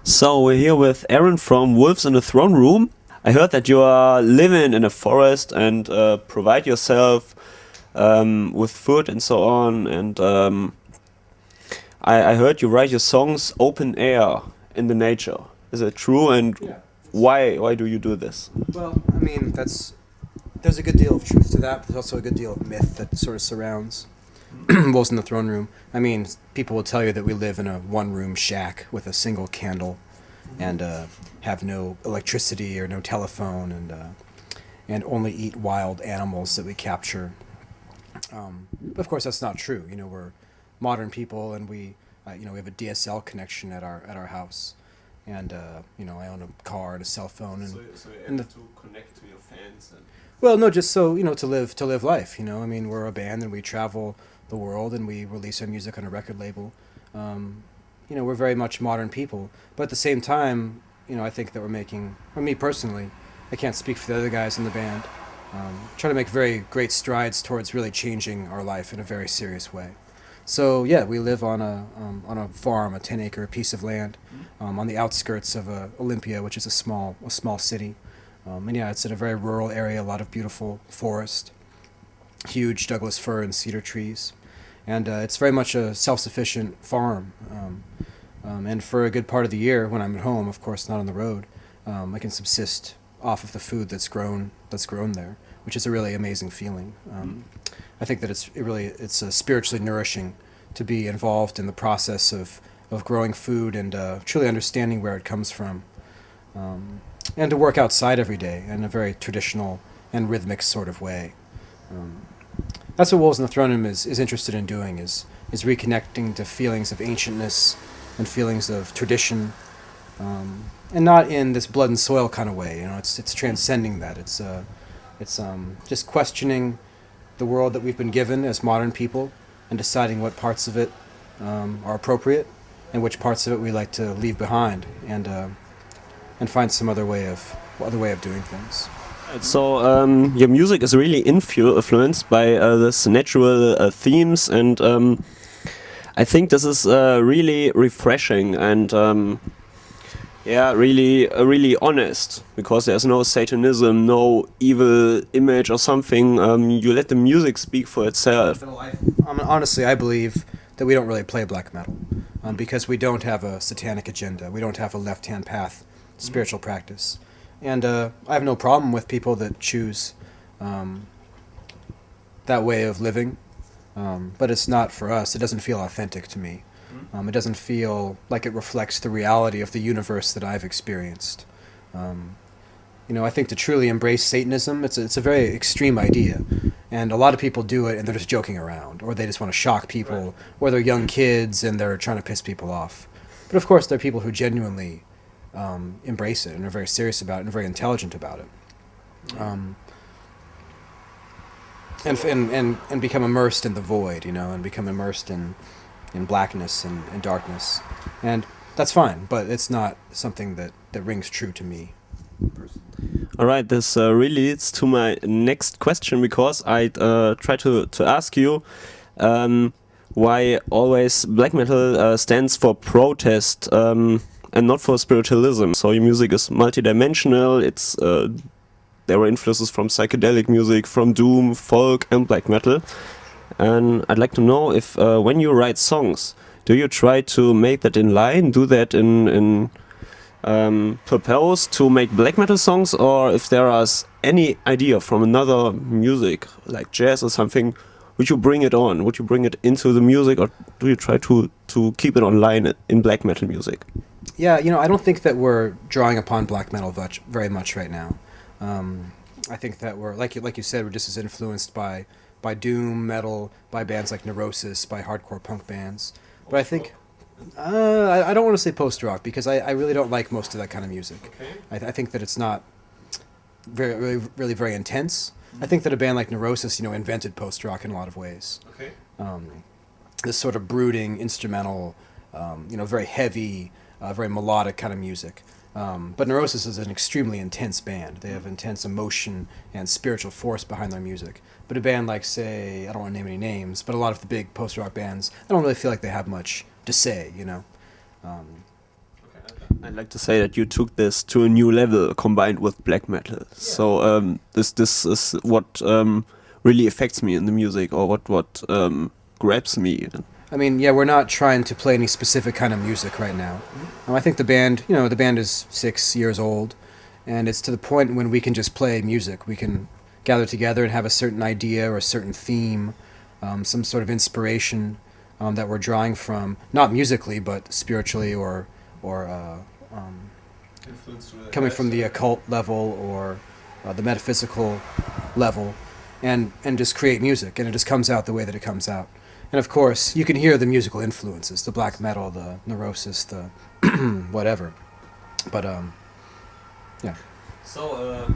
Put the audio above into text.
So we're here with Aaron from Wolves in the Throne Room. I heard that you are living in a forest and provide yourself with food and so on. And I heard you write your songs open air in the nature. Is it true? And Yeah. why do you do this? Well, I mean, there's a good deal of truth to that, but there's also a good deal of myth that sort of surrounds Wolves in the Throne Room. I mean, people will tell you that we live in a one-room shack with a single candle and have no electricity or no telephone and only eat wild animals that we capture. But of course, that's not true. You know, we're modern people, and we have a DSL connection at our house, and I own a car and a cell phone, and So you're and able the, to connect to your fans. And well, no, just so to live life. I mean, we're a band and we travel the world and we release our music on a record label. We're very much modern people, but at the same time, I think that we're making, or me personally, I can't speak for the other guys in the band, trying to make very great strides towards really changing our life in a very serious way. So yeah, we live on a farm, a 10-acre piece of land, on the outskirts of Olympia, which is a small city. And yeah, it's in a very rural area, a lot of beautiful forest, huge Douglas fir and cedar trees, and it's very much a self-sufficient farm. And for a good part of the year, when I'm at home, of course, not on the road, I can subsist off of the food that's grown there, which is a really amazing feeling. I think that it's spiritually nourishing to be involved in the process of growing food and truly understanding where it comes from, and to work outside every day in a very traditional and rhythmic sort of way. That's what Wolves in the Throne Room is interested in doing, is reconnecting to feelings of ancientness and feelings of tradition, and not in this blood and soil kind of way. It's transcending that. It's just questioning the world that we've been given as modern people and deciding what parts of it are appropriate and which parts of it we like to leave behind and find some other way of doing things. So your music is really influenced by this natural themes, and I think this is really refreshing and really honest, because there's no satanism, no evil image or something. You let the music speak for itself. Honestly, I believe that we don't really play black metal because we don't have a satanic agenda. We don't have a left-hand path spiritual practice. And I have no problem with people that choose that way of living, but it's not for us. It doesn't feel authentic to me. It doesn't feel like it reflects the reality of the universe that I've experienced. I think to truly embrace Satanism, it's a very extreme idea, and a lot of people do it and they're just joking around, or they just want to shock people, right, or they're young kids and they're trying to piss people off. But of course, there are people who genuinely embrace it and are very serious about it and very intelligent about it, and become immersed in the void, and become immersed in blackness and darkness, and that's fine. But it's not something that rings true to me personally. All right, this really leads to my next question, because I try to ask you why always black metal stands for protest and not for spiritualism. So your music is multidimensional. It's there are influences from psychedelic music, from doom, folk, and black metal. And I'd like to know if when you write songs, do you try to make that in line, do that in purpose to make black metal songs, or if there is any idea from another music like jazz or something, would you bring it on? Would you bring it into the music, or do you try to keep it online in black metal music? Yeah, I don't think that we're drawing upon black metal very much right now. I think that we're, like you said, we're just as influenced by doom metal, by bands like Neurosis, by hardcore punk bands. But I think I don't want to say post-rock, because I really don't like most of that kind of music. Okay. I think that it's not really very intense. I think that a band like Neurosis, invented post-rock in a lot of ways. Okay. This sort of brooding, instrumental, very heavy, very melodic kind of music. But Neurosis is an extremely intense band. They have intense emotion and spiritual force behind their music. But a band like, say, I don't want to name any names, but a lot of the big post-rock bands, I don't really feel like they have much to say, I'd like to say that you took this to a new level combined with black metal. So this is what really affects me in the music, or what grabs me. I mean, yeah, we're not trying to play any specific kind of music right now. I think the band, the band is 6 years old, and it's to the point when we can just play music. We can gather together and have a certain idea or a certain theme, some sort of inspiration that we're drawing from, not musically, but spiritually or coming from the occult level or the metaphysical level, and just create music, and it just comes out the way that it comes out. And of course, you can hear the musical influences, the black metal, the neurosis, the whatever. But yeah. So